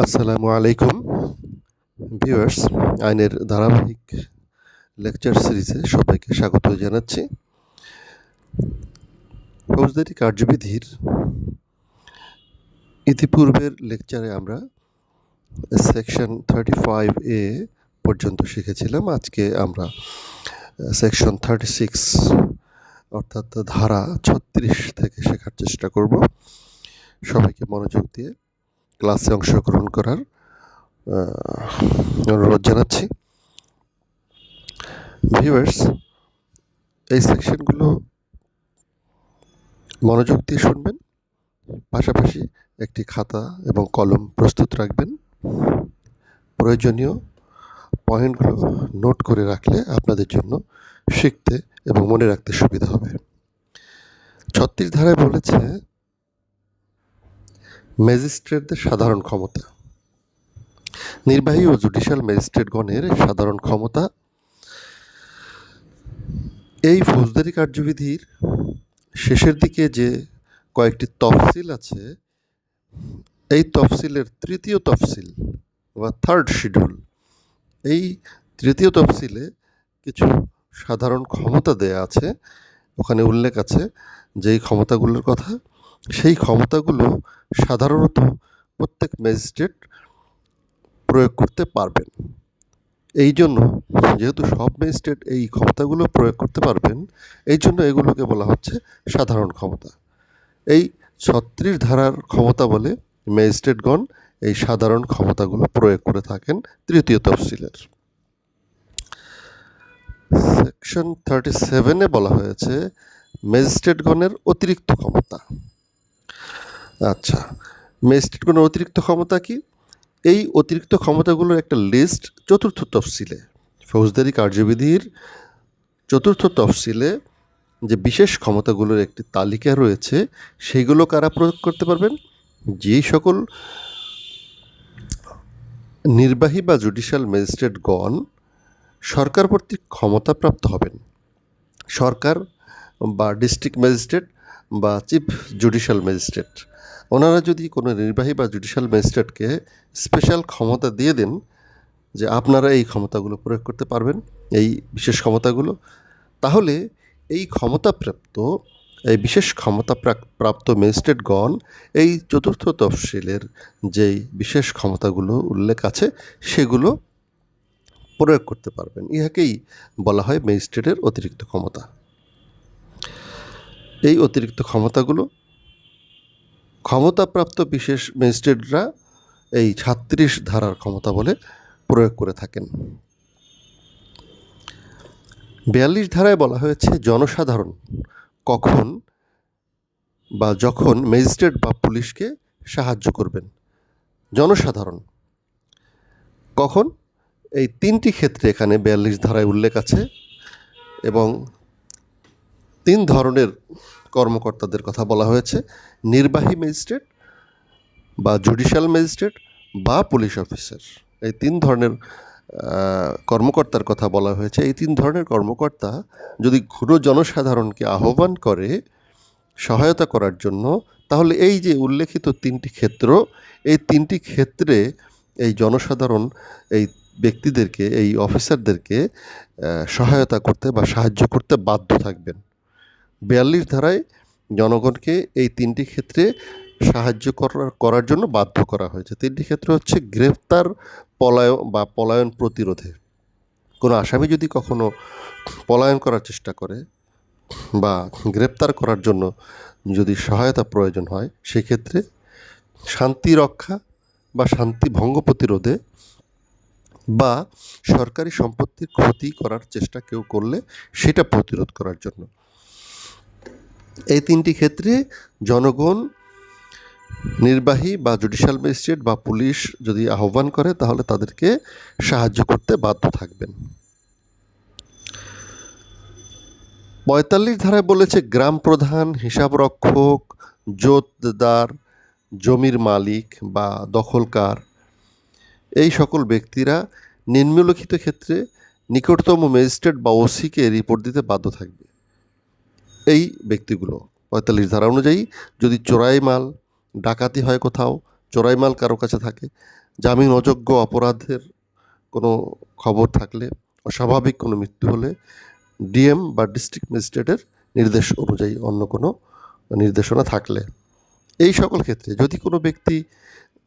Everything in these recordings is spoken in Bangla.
আসসালামু আলাইকুম ভিউয়ার্স। আইনের ধারাবাহিক লেকচার সিরিজে সবাইকে স্বাগত জানাচ্ছি। ফৌজদারি কার্যবিধির ইতিপূর্বের লেকচারে আমরা সেকশন 35A পর্যন্ত শিখেছিলাম। আজকে আমরা সেকশন 36 অর্থাৎ ধারা 36 থেকে শেখার চেষ্টা করব। সবাইকে মনোযোগ দিয়ে ক্লাসে অংশগ্রহণ করার অনুরোধ জানাচ্ছি। ভিউয়ার্স, এই সেকশনগুলো মনোযোগ দিয়ে শুনবেন, পাশাপাশি একটি খাতা এবং কলম প্রস্তুত রাখবেন। প্রয়োজনীয় পয়েন্টগুলো নোট করে রাখলে আপনাদের জন্য শিখতে এবং মনে রাখতে সুবিধা হবে। 36 ধারায় বলেছে ম্যাজিস্ট্রেটদের সাধারণ ক্ষমতা। নির্বাহী ও জুডিশিয়াল ম্যাজিস্ট্রেটগণের সাধারণ ক্ষমতা এই ফৌজদারি কার্যবিধির শেষের দিকে যে কয়েকটি তফসিল আছে, এই তফসিলের তৃতীয় তফসিল বা থার্ড শিডিউল, এই তৃতীয় তফসিলে কিছু সাধারণ ক্ষমতা দেয়া আছে। ওখানে উল্লেখ আছে যেই ক্ষমতাগুলোর কথা, সেই ক্ষমতাগুলো সাধারণত প্রত্যেক ম্যাজিস্ট্রেট প্রয়োগ করতে পারবেন। এই জন্য, যেহেতু সব ম্যাজিস্ট্রেট এই ক্ষমতাগুলো প্রয়োগ করতে পারবেন, এই জন্য এগুলোকে বলা হচ্ছে সাধারণ ক্ষমতা। এই 36 ধারার ক্ষমতা বলে ম্যাজিস্ট্রেটগণ এই সাধারণ ক্ষমতাগুলো প্রয়োগ করে থাকেন তৃতীয় তফসিলের। সেকশন 37-এ বলা হয়েছে ম্যাজিস্ট্রেটগণের অতিরিক্ত ক্ষমতা। আচ্ছা, ম্যাজিস্ট্রেটগণের অতিরিক্ত ক্ষমতা কি? এই অতিরিক্ত ক্ষমতাগুলোর একটা লিস্ট চতুর্থ তফসিলে, ফৌজদারি কার্যবিধির চতুর্থ তফসিলে যে বিশেষ ক্ষমতাগুলোর একটি তালিকা রয়েছে, সেগুলো কারা প্রয়োগ করতে পারবেন? যেই সকল নির্বাহী বা জুডিশিয়াল ম্যাজিস্ট্রেটগণ সরকার কর্তৃক ক্ষমতাপ্রাপ্ত হবেন। সরকার বা ডিস্ট্রিক্ট ম্যাজিস্ট্রেট বা চিফ জুডিশিয়াল ম্যাজিস্ট্রেট, ওনারা যদি কোনো নির্বাহী বা জুডিশিয়াল ম্যাজিস্ট্রেটকে স্পেশাল ক্ষমতা দিয়ে দেন যে আপনারা এই ক্ষমতাগুলো প্রয়োগ করতে পারবেন, এই বিশেষ ক্ষমতাগুলো, তাহলে এই এই বিশেষ প্রাপ্ত ম্যাজিস্ট্রেটগণ এই চতুর্থ তফসিলের যেই বিশেষ ক্ষমতাগুলো উল্লেখ আছে সেগুলো প্রয়োগ করতে পারবেন। ইহাকেই বলা হয় ম্যাজিস্ট্রেটের অতিরিক্ত ক্ষমতা। এই অতিরিক্ত ক্ষমতাগুলো ক্ষমতাপ্রাপ্ত বিশেষ ম্যাজিস্ট্রেটরা এই 36 ধারার ক্ষমতা বলে প্রয়োগ করে থাকেন। 42 ধারায় বলা হয়েছে জনসাধারণ কখন বা যখন ম্যাজিস্ট্রেট বা পুলিশকে সাহায্য করবেন। জনসাধারণ কখন? এই 3টি ক্ষেত্রে এখানে 42 ধারায় উল্লেখ আছে এবং 3 ধরনের কর্মকর্তাদের কথা বলা হয়েছে। নির্বাহী ম্যাজিস্ট্রেট বা জুডিশিয়াল ম্যাজিস্ট্রেট বা পুলিশ অফিসার, এই 3 ধরনের কর্মকর্তার কথা বলা হয়েছে। এই 3 ধরনের কর্মকর্তা যদি কোনো জনসাধারণকে আহ্বান করে সহায়তা করার জন্য, তাহলে এই যে উল্লেখিত 3টি ক্ষেত্র, এই 3টি ক্ষেত্রে এই জনসাধারণ এই ব্যক্তিদেরকে, এই অফিসারদেরকে সহায়তা করতে বা সাহায্য করতে বাধ্য থাকবেন। 42 ধারায় জনগণকে এই 3টি ক্ষেত্রে সাহায্য করার জন্য বাধ্য করা হয়েছে। 3টি ক্ষেত্র হচ্ছে গ্রেফতার, পলায়ন প্রতিরোধে। কোনো আসামি যদি কখনো পলায়ন করার চেষ্টা করে বা গ্রেপ্তার করার জন্য যদি সহায়তা প্রয়োজন হয়, সেক্ষেত্রে শান্তি রক্ষা বা শান্তি ভঙ্গ প্রতিরোধে বা সরকারি সম্পত্তির ক্ষতি করার চেষ্টা কেউ করলে সেটা প্রতিরোধ করার জন্য। এই 3টি ক্ষেত্রে জনগণ নির্বাহী বা জুডিশিয়াল ম্যাজিস্ট্রেট বা পুলিশ যদি আহ্বান করে, তাহলে তাদেরকে সাহায্য করতে বাধ্য থাকবেন। 45 ধারায় বলেছে গ্রাম প্রধান, হিসাবরক্ষক, জোতদার, জমির মালিক বা দখলকার, এই সকল ব্যক্তিরা নিম্নলিখিত ক্ষেত্রে নিকটতম ম্যাজিস্ট্রেট বা ওসিকে রিপোর্ট দিতে বাধ্য থাকবে। এই ব্যক্তিগুলো 45 ধারা অনুযায়ী যদি চোরাই মাল, ডাকাতি হয়, কোথাও চোরাই মাল কারো কাছে থাকে, জামিন অযোগ্য অপরাধের কোনো খবর থাকলে, অস্বাভাবিক কোনো মৃত্যু হলে ডিএম বা ডিস্ট্রিক্ট ম্যাজিস্ট্রেটের নির্দেশ অনুযায়ী অন্য কোনো নির্দেশনা থাকলে, এই সকল ক্ষেত্রে যদি কোনো ব্যক্তি,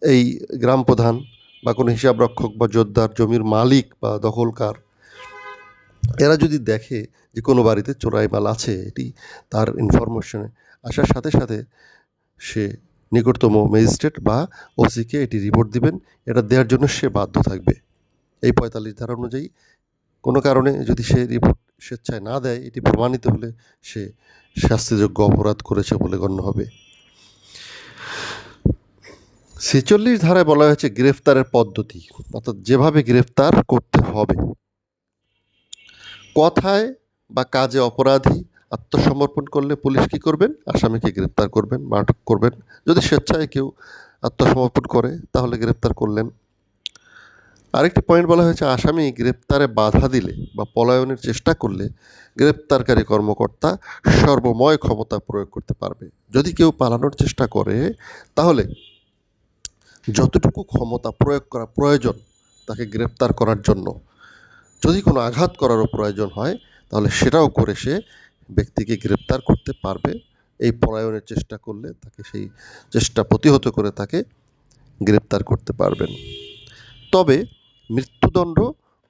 এই গ্রাম প্রধান বা কোনো হিসাবরক্ষক বা জোরদার, জমির মালিক বা দখলকার, এরা যদি দেখে যে কোনো বাড়িতে চোরাই মাল আছে, এটি তার ইনফরমেশনে আসার সাথে সাথে সে নিকটতম ম্যাজিস্ট্রেট বা ওসিকে এটি রিপোর্ট দিবেন। এটা দেওয়ার জন্য সে বাধ্য থাকবে। এই ৪৫ ধারা অনুযায়ী কোনো কারণে যদি সে রিপোর্ট স্বেচ্ছায় না দেয়, এটি প্রমাণিত হলে সে শাস্তিযোগ্য অপরাধ করেছে বলে গণ্য হবে। ৪৬ ধারায় বলা হয়েছে গ্রেফতারের পদ্ধতি, অর্থাৎ যেভাবে গ্রেফতার করতে হবে। কথায় বা কাজে অপরাধী আত্মসমর্পণ করলে পুলিশ কী করবেন? আসামিকে গ্রেপ্তার করবেন বা আটক করবেন। যদি স্বেচ্ছায় কেউ আত্মসমর্পণ করে তাহলে গ্রেপ্তার করলেন। আরেকটি পয়েন্ট বলা হয়েছে, আসামি গ্রেপ্তারে বাধা দিলে বা পলায়নের চেষ্টা করলে গ্রেপ্তারকারী কর্মকর্তা সর্বময় ক্ষমতা প্রয়োগ করতে পারবে। যদি কেউ পালানোর চেষ্টা করে তাহলে যতটুকু ক্ষমতা প্রয়োগ করা প্রয়োজন তাকে গ্রেপ্তার করার জন্য, যদি কোনো আঘাত করারও প্রয়োজন হয় তাহলে সেটাও করে সে ব্যক্তিকে গ্রেপ্তার করতে পারবে। এই পলায়নের চেষ্টা করলে তাকে সেই চেষ্টা প্রতিহত করে তাকে গ্রেপ্তার করতে পারবেন। তবে মৃত্যুদণ্ড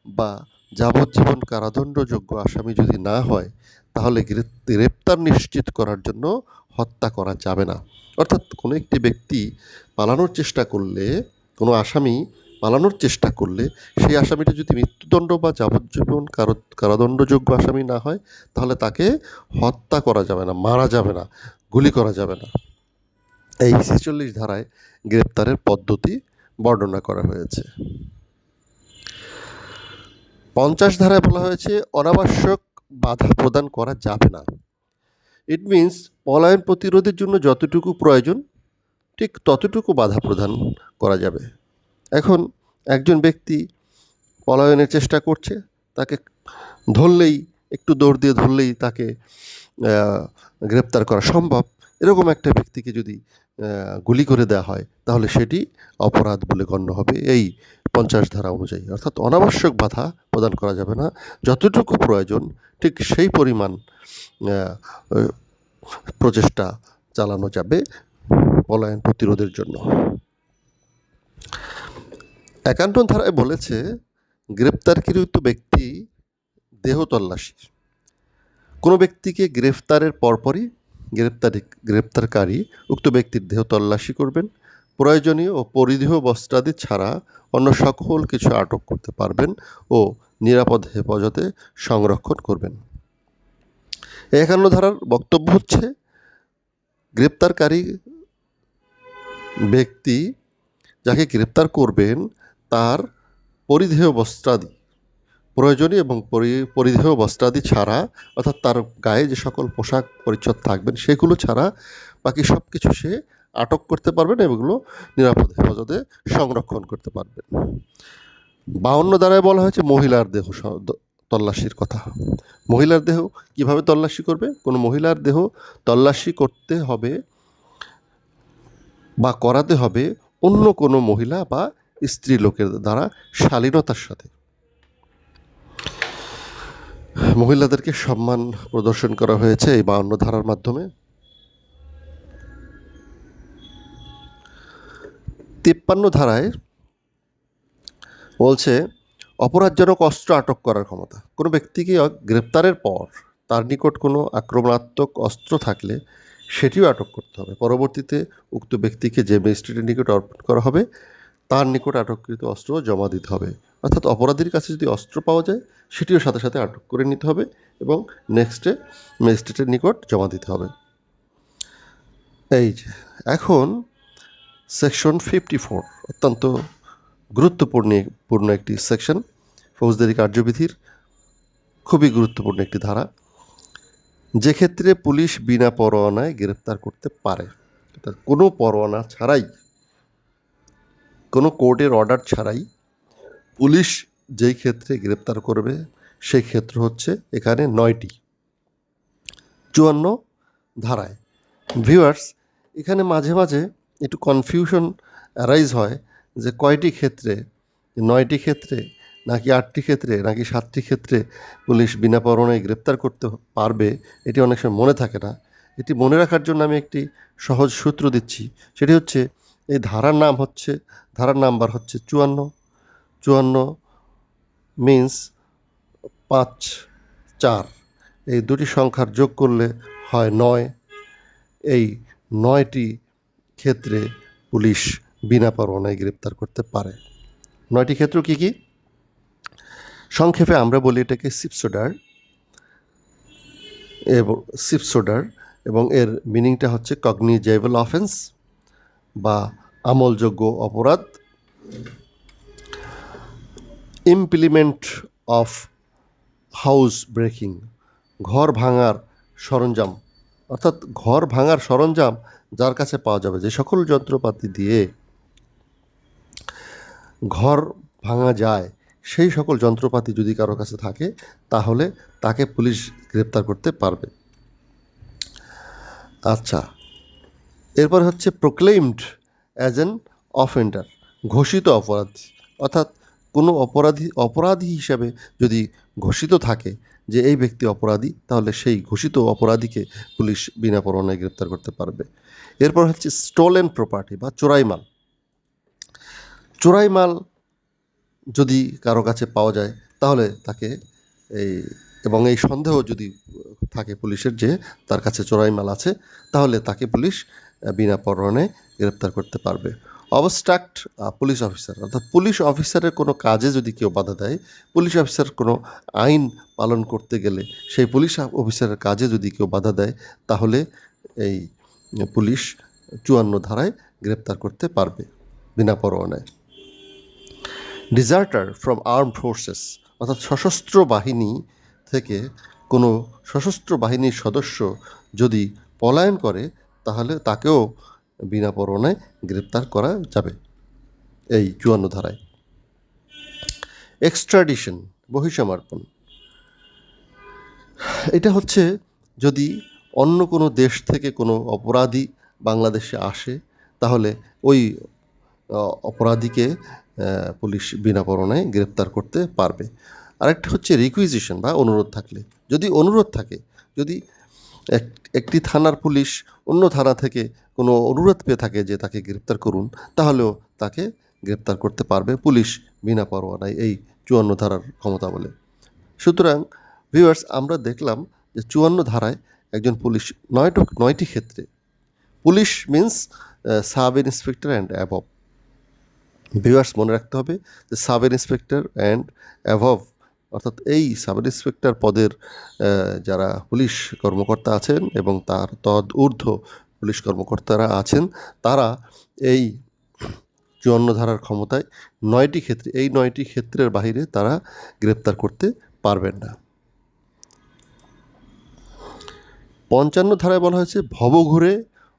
বা যাবজ্জীবন কারাদণ্ডযোগ্য আসামি যদি না হয় তাহলে গ্রেপ্তার নিশ্চিত করার জন্য হত্যা করা যাবে না। অর্থাৎ কোনো একটি ব্যক্তি পালানোর চেষ্টা করলে, কোনো আসামি পালানোর চেষ্টা করলে সেই আসামিটা যদি মৃত্যুদণ্ড বা যাবজ্জীবন কারাদণ্ডযোগ্য আসামি না হয় তাহলে তাকে হত্যা করা যাবে না, মারা যাবে না, গুলি করা যাবে না। এই ৪৬ ধারায় গ্রেপ্তারের পদ্ধতি বর্ণনা করা হয়েছে। ৫০ ধারায় বলা হয়েছে অনাবশ্যক বাধা প্রদান করা যাবে না। ইট মিনস পলায়ন প্রতিরোধের জন্য যতটুকু প্রয়োজন ঠিক ততটুকু বাধা প্রদান করা যাবে। এখন একজন ব্যক্তি পলায়নের চেষ্টা করছে, তাকে ধরলেই, একটু দৌড় দিয়ে ধরলেই তাকে গ্রেপ্তার করা সম্ভব, এরকম একটা ব্যক্তিকে যদি গুলি করে দেওয়া হয় তাহলে সেটি অপরাধ বলে গণ্য হবে এই ৫০ ধারা অনুযায়ী। অর্থাৎ অনাবশ্যক বাধা প্রদান করা যাবে না, যতটুকু প্রয়োজন ঠিক সেই পরিমাণ প্রচেষ্টা চালানো যাবে পলায়ন প্রতিরোধের জন্য। ৫১ ধারায় বলেছে গ্রেপ্তারকৃত ব্যক্তি দেহ তল্লাশি। কোনো ব্যক্তিকে গ্রেফতারের পরপরই গ্রেপ্তারকারী উক্ত ব্যক্তির দেহ তল্লাশি করবেন। প্রয়োজনীয় ও পরিধেয় বস্ত্রাদি ছাড়া অন্য সকল কিছু আটক করতে পারবেন ও নিরাপদ হেফাজতে সংরক্ষণ করবেন। ৫১ ধারার বক্তব্য হচ্ছে গ্রেপ্তারকারী ব্যক্তি যাকে গ্রেপ্তার করবেন তার পরিধেয় বস্ত্রাদি, প্রয়োজনীয় এবং পরিধেয় বস্ত্রাদি ছাড়া, অর্থাৎ তার গায়ে যে সকল পোশাক পরিচ্ছদ থাকবেন সেগুলো ছাড়া বাকি সব কিছু সে আটক করতে পারবেন, এগুলো নিরাপদ হেফাজতে সংরক্ষণ করতে পারবেন। ৫২ ধারায় বলা হয়েছে মহিলার দেহ তল্লাশির কথা। মহিলার দেহ কিভাবে তল্লাশি করবে? কোনো মহিলার দেহ তল্লাশি করতে হবে বা করাতে হবে অন্য কোনো মহিলা বা স্ত্রী লোকের দ্বারা শালীনতার সাথে। মহিলাদেরকে সম্মান প্রদর্শন করা হয়েছে এই ৫২ ধারার মাধ্যমে। ৫৩ ধারায় বলছে অপরাধজনক অস্ত্র আটক করার ক্ষমতা। কোনো ব্যক্তিকে গ্রেপ্তারের পর তার নিকট কোনো আক্রমণাত্মক অস্ত্র থাকলে সেটিও আটক করতে হবে। পরবর্তীতে উক্ত ব্যক্তিকে যে ম্যাজিস্ট্রেটের নিকট অর্পণ করা হবে তার নিকট আটককৃত অস্ত্র জমা দিতে হবে। অর্থাৎ অপরাধীর কাছে যদি অস্ত্র পাওয়া যায় সেটিও সাথে সাথে আটক করে নিতে হবে এবং নেক্সটে ম্যাজিস্ট্রেটের নিকট জমা দিতে হবে। এই যে এখন সেকশন 54 অত্যন্ত গুরুত্বপূর্ণ একটি সেকশন, ফৌজদারি কার্যবিধির খুবই গুরুত্বপূর্ণ একটি ধারা, যে ক্ষেত্রে পুলিশ বিনা পরোয়ানায় গ্রেপ্তার করতে পারে। অর্থাৎ কোনো পরোয়ানা ছাড়াই, কোনো কোর্টের অর্ডার ছাড়াই পুলিশ যেই ক্ষেত্রে গ্রেপ্তার করবে সেই ক্ষেত্র হচ্ছে এখানে ৯টি। ৫৪ ধারায় ভিউয়ার্স, এখানে মাঝে মাঝে একটু কনফিউশন অ্যারাইজ হয় যে কয়টি ক্ষেত্রে, 9টি ক্ষেত্রে নাকি 8টি ক্ষেত্রে নাকি 7টি ক্ষেত্রে পুলিশ বিনা পরোয়ানায় গ্রেপ্তার করতে পারবে, এটি অনেক সময় মনে থাকে না। এটি মনে রাখার জন্য আমি একটি সহজ সূত্র দিচ্ছি। সেটি হচ্ছে, এই ধারার নাম্বার হচ্ছে 54। 54 মিন্স 5, 4, এই দুটি সংখ্যার যোগ করলে হয় 9। এই 9টি ক্ষেত্রে পুলিশ বিনা পরোয়ানায় গ্রেপ্তার করতে পারে। 9টি ক্ষেত্র কী কী? সংক্ষেপে আমরা বলি এটাকে সিপসোডার, এবং এর মিনিংটা হচ্ছে কগনিজেবল অফেন্স বা আমলযোগ্য অপরাধ, ইমপ্লিমেন্ট অফ হাউস ব্রেকিং, ঘর ভাঙার সরঞ্জাম, অর্থাৎ ঘর ভাঙার সরঞ্জাম যার কাছে পাওয়া যাবে, যে সকল যন্ত্রপাতি দিয়ে ঘর ভাঙা যায় সেই সকল যন্ত্রপাতি যদি কারো কাছে থাকে তাহলে তাকে পুলিশ গ্রেপ্তার করতে পারবে। আচ্ছা, এরপর হচ্ছে প্রোক্লেইমড অ্যাজ অ্যান অফেন্ডার, ঘোষিত অপরাধী, অর্থাৎ কোনো অপরাধী হিসাবে যদি ঘোষিত থাকে যে এই ব্যক্তি অপরাধী, তাহলে সেই ঘোষিত অপরাধীকে পুলিশ বিনা পরোয়ানায় গ্রেপ্তার করতে পারবে। এরপর হচ্ছে স্টোলেন প্রপার্টি বা চোরাই মাল যদি কারো কাছে পাওয়া যায় তাহলে তাকে এবং এই সন্দেহ যদি থাকে পুলিশের যে তার কাছে চোরাই মাল আছে, তাহলে তাকে পুলিশ বিনা পরোয়ানায় গ্রেপ্তার করতে পারবে। অবস্ট্রাক্ট পুলিশ অফিসার, অর্থাৎ পুলিশ অফিসারের কোনো কাজে যদি কেউ বাধা দেয়, পুলিশ অফিসার কোনো আইন পালন করতে গেলে সেই পুলিশ অফিসারের কাজে যদি কেউ বাধা দেয়, তাহলে এই পুলিশ 54 ধারায় গ্রেপ্তার করতে পারবে বিনা পরোয়ানায়। ডিজার্টার ফ্রম আর্মড ফোর্সেস, অর্থাৎ সশস্ত্র বাহিনী থেকে কোনো সশস্ত্র বাহিনীর সদস্য যদি পলায়ন করে তাহলে তাকেও বিনা পরোয়ানায় গ্রেপ্তার করা যাবে এই 54 ধারায়। এক্সট্রাডিশন, বহিঃসমর্পণ, এটা হচ্ছে যদি অন্য কোনো দেশ থেকে কোনো অপরাধী বাংলাদেশে আসে তাহলে ওই অপরাধীকে পুলিশ বিনা পরোয়ানায় গ্রেপ্তার করতে পারবে। আরেকটা হচ্ছে রিকুইজিশন বা অনুরোধ থাকলে, যদি অনুরোধ থাকে, যদি একটি থানার পুলিশ অন্য থানা থেকে কোনো অনুরোধ পেয়ে থাকে যে তাকে গ্রেপ্তার করুন, তাহলেও তাকে গ্রেপ্তার করতে পারবে পুলিশ বিনা পরোয়ানায় এই 54 ধারার ক্ষমতা বলে। সুতরাং ভিউয়ার্স, আমরা দেখলাম যে 54 ধারায় একজন পুলিশ 9টি ক্ষেত্রে, police means sub inspector and above. Viewers, মনে রাখতে হবে যে সাব ইন্সপেক্টর অ্যান্ড অ্যাবভ, অর্থাৎ এই সাব ইন্সপেক্টর পদের যারা পুলিশ কর্মকর্তা আছেন এবং তার ঊর্ধ্ব পুলিশ কর্মকর্তারা আছেন, তারা এই 54 ধারার ক্ষমতায় 9টি ক্ষেত্রে, এই 9টি ক্ষেত্রের বাইরে তারা গ্রেপ্তার করতে পারবেন না। 55 ধারায় বলা হয়েছে ভবঘুরে,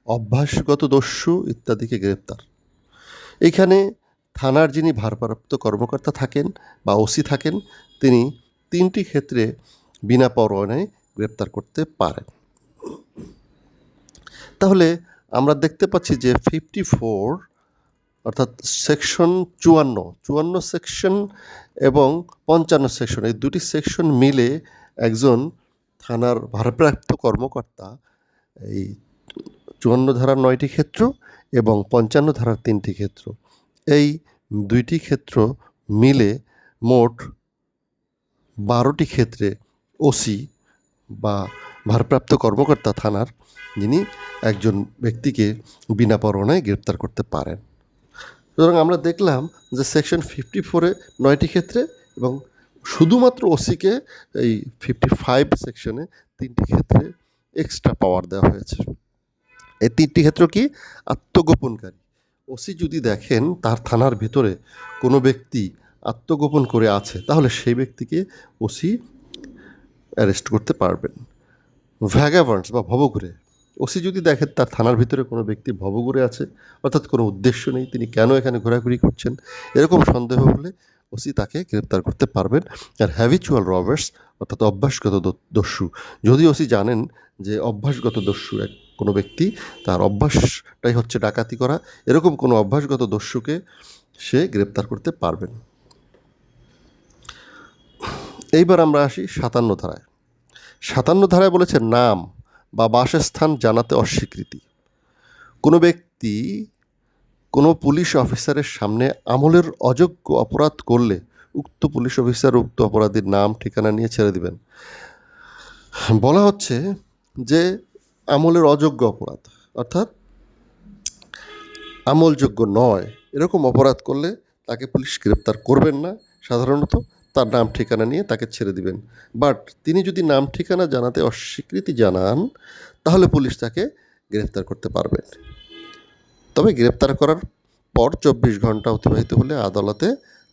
অভ্যাসগত দস্যু ইত্যাদিকে গ্রেপ্তার। এখানে থানার যিনি ভারপ্রাপ্ত কর্মকর্তা থাকেন বা ওসি থাকেন, তিনি 3টি ক্ষেত্রে বিনা পরোয়ানায় গ্রেপ্তার করতে পারেন। তাহলে আমরা দেখতে পাচ্ছি যে 54 অর্থাৎ সেকশন 54 সেকশন এবং 55 সেকশন, এই দুটি সেকশন মিলে একজন থানার ভারপ্রাপ্ত কর্মকর্তা এই 54 ধারার 9টি ক্ষেত্র এবং 55 ধারার 3টি ক্ষেত্র, এই 2টি ক্ষেত্র মিলে মোট 12টি ক্ষেত্রে ওসি বা ভারপ্রাপ্ত কর্মকর্তা থানার, যিনি একজন ব্যক্তিকে বিনা পরোয়ানায় গ্রেপ্তার করতে পারেন। সুতরাং আমরা দেখলাম যে সেকশন 54-এ 9টি ক্ষেত্রে এবং শুধুমাত্র ওসিকে এই 55 সেকশনে 3টি ক্ষেত্রে এক্সট্রা পাওয়ার দেওয়া হয়েছে। এই 3টি ক্ষেত্র কি? আত্মগোপনকারী। ওসি যদি দেখেন তার থানার ভিতরে কোনো ব্যক্তি আত্মগোপন করে আছে, তাহলে সেই ব্যক্তিকে ওসি অ্যারেস্ট করতে পারবেন। ভ্যাগাবান্ডস বা ভবঘুরে, ওসি যদি দেখেন তার থানার ভিতরে কোনো ব্যক্তি ভবঘুরে আছে, অর্থাৎ কোনো উদ্দেশ্য নেই, তিনি কেন এখানে ঘোরাঘুরি করছেন, এরকম সন্দেহ হলে ওসি তাকে গ্রেপ্তার করতে পারবেন। আর হ্যাবিচুয়াল রবার্স, অর্থাৎ অভ্যাসগত দস্যু, যদি ওসি জানেন যে অভ্যাসগত দস্যু কোনো ব্যক্তি, তার অভ্যাসটাই হচ্ছে ডাকাতি করা, এরকম কোনো অভ্যাসগত দস্যুকে সে গ্রেপ্তার করতে পারবেন। এইবার আমরা আসি ৫৭ ধারায়। ৫৭ ধারায় বলেছে নাম বা বাসস্থান জানাতে অস্বীকৃতি। কোনো ব্যক্তি কোনো পুলিশ অফিসারের সামনে আমলের অযোগ্য অপরাধ করলে উক্ত পুলিশ অফিসার উক্ত অপরাধীর নাম ঠিকানা নিয়ে ছেড়ে দিবেন। বলা হচ্ছে যে আমলের অযোগ্য অপরাধ অর্থাৎ আমলযোগ্য নয় এরকম অপরাধ করলে তাকে পুলিশ গ্রেপ্তার করবেন না, সাধারণত তার নাম ঠিকানা নিয়ে তাকে ছেড়ে দিবেন। বাট তিনি যদি নাম ঠিকানা জানাতে অস্বীকৃতি জানান তাহলে পুলিশ তাকে গ্রেপ্তার করতে পারবেন। তবে গ্রেপ্তার করার পর ২৪ ঘন্টা অতিবাহিত হলে আদালতে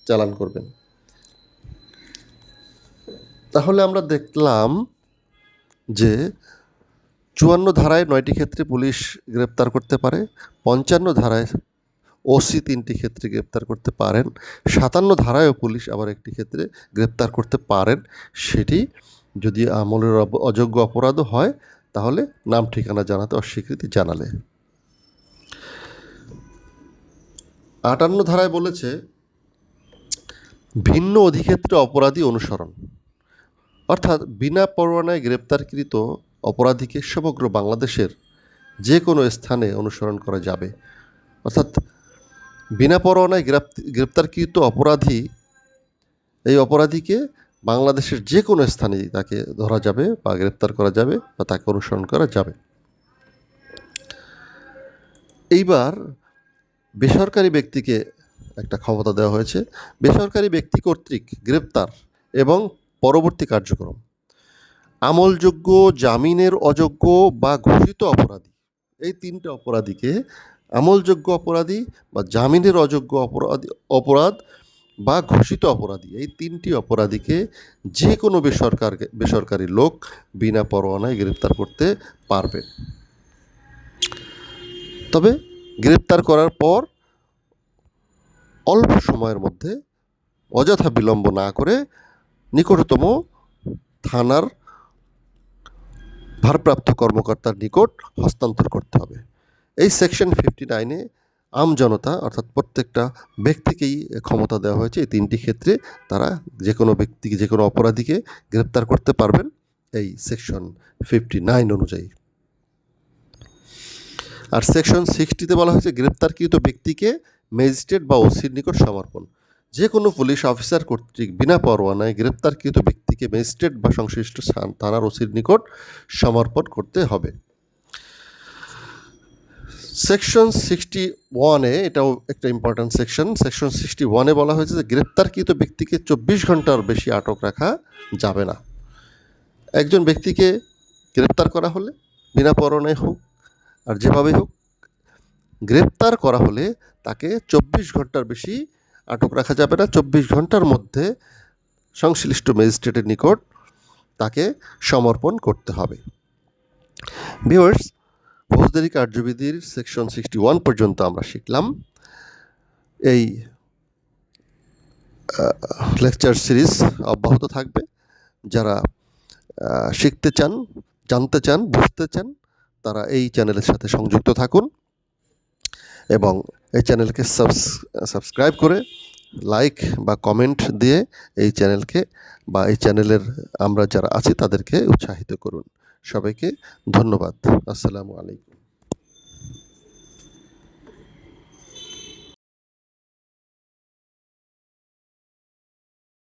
চালান করবেন। তাহলে আমরা দেখলাম যে ৫৪ ধারায় ৯টি ক্ষেত্রে পুলিশ গ্রেপ্তার করতে পারে, ৫৫ ধারায় ওসি ৩টি ক্ষেত্রে গ্রেপ্তার করতে পারেন, ৫৭ ধারায়ও পুলিশ আবার একটি ক্ষেত্রে গ্রেপ্তার করতে পারেন, সেটি যদি আমলের অযোগ্য অপরাধও হয় তাহলে নাম ঠিকানা জানাতে অস্বীকৃতি জানালে। ৫৮ ধারায় বলেছে ভিন্ন অধিক্ষেত্রে অপরাধী অনুসরণ, অর্থাৎ বিনা পরোয়ানায় গ্রেপ্তারকৃত অপরাধীকে সমগ্র বাংলাদেশের যে কোনো স্থানে অনুসরণ করা যাবে। অর্থাৎ বিনা পরোয়ানায় গ্রেপ্তারকৃত এই অপরাধীকে বাংলাদেশের যে কোনো স্থানে তাকে ধরা যাবে বা গ্রেপ্তার করা যাবে বা তাকে অনুসরণ করা যাবে। এইবার বেসরকারি ব্যক্তিকে একটা ক্ষমতা দেওয়া হয়েছে। বেসরকারি ব্যক্তি কর্তৃক গ্রেপ্তার এবং পরবর্তী কার্যক্রম আমলযোগ্য, জামিনের অযোগ্য বা ঘোষিত অপরাধী, এই ৩টে অপরাধীকে আমলযোগ্য অপরাধী বা জামিনের অযোগ্য অপরাধ বা ঘোষিত অপরাধী, এই ৩টি অপরাধীকে যে কোনো বেসরকারি লোক বিনা পরোয়ানায় গ্রেপ্তার করতে পারবে। তবে গ্রেপ্তার করার পর অল্প সময়ের মধ্যে অযথা বিলম্ব না করে নিকটতম থানার ভারপ্রাপ্ত কর্মকর্তার নিকট হস্তান্তর করতে হবে। এই সেকশন 59-এ আমজনতা অর্থাৎ প্রত্যেকটা ব্যক্তিকেই ক্ষমতা দেওয়া হয়েছে এই 3টি ক্ষেত্রে তারা যে কোনো ব্যক্তিকে, যে কোনো অপরাধীকে গ্রেপ্তার করতে পারবেন এই সেকশন 59 অনুযায়ী। আর সেকশন 60-তে বলা হয়েছে গ্রেপ্তারকৃত ব্যক্তিকে ম্যাজিস্ট্রেট বা ওসির নিকট সমর্পণ। যে কোনো পুলিশ অফিসার কর্তৃক বিনা পরোয়ানায় গ্রেপ্তারকৃত ব্যক্তিকে ম্যাজিস্ট্রেট বা সংশ্লিষ্ট থানার ওসির নিকট সমর্পণ করতে হবে। সেকশন 61-এ, এটাও একটা ইম্পর্ট্যান্ট সেকশন 61-এ বলা হয়েছে যে গ্রেপ্তারকৃত ব্যক্তিকে 24 ঘন্টার বেশি আটক রাখা যাবে না। একজন ব্যক্তিকে গ্রেপ্তার করা হলে বিনা পরোয়ানায় হোক আর যেভাবেই হোক, গ্রেপ্তার করা হলে তাকে 24 ঘন্টার বেশি আটক রাখা যাবে না। 24 ঘন্টার মধ্যে সংশ্লিষ্ট ম্যাজিস্ট্রেটের নিকট তাকে সমর্পণ করতে হবে। ভিউয়ার্স, ফৌজদারি কার্যবিধির সেকশন 61 পর্যন্ত আমরা শিখলাম। এই লেকচার সিরিজ অব্যাহত থাকবে। যারা শিখতে চান, জানতে চান, বুঝতে চান, তারা এই চ্যানেলের সাথে সংযুক্ত থাকুন এবং এই চ্যানেলকে সাবস্ক্রাইব করে লাইক বা কমেন্ট দিয়ে এই চ্যানেলকে বা এই চ্যানেলের আমরা যারা আছি তাদেরকে উৎসাহিত করুন। সবাইকে ধন্যবাদ। আসসালামু আলাইকুম।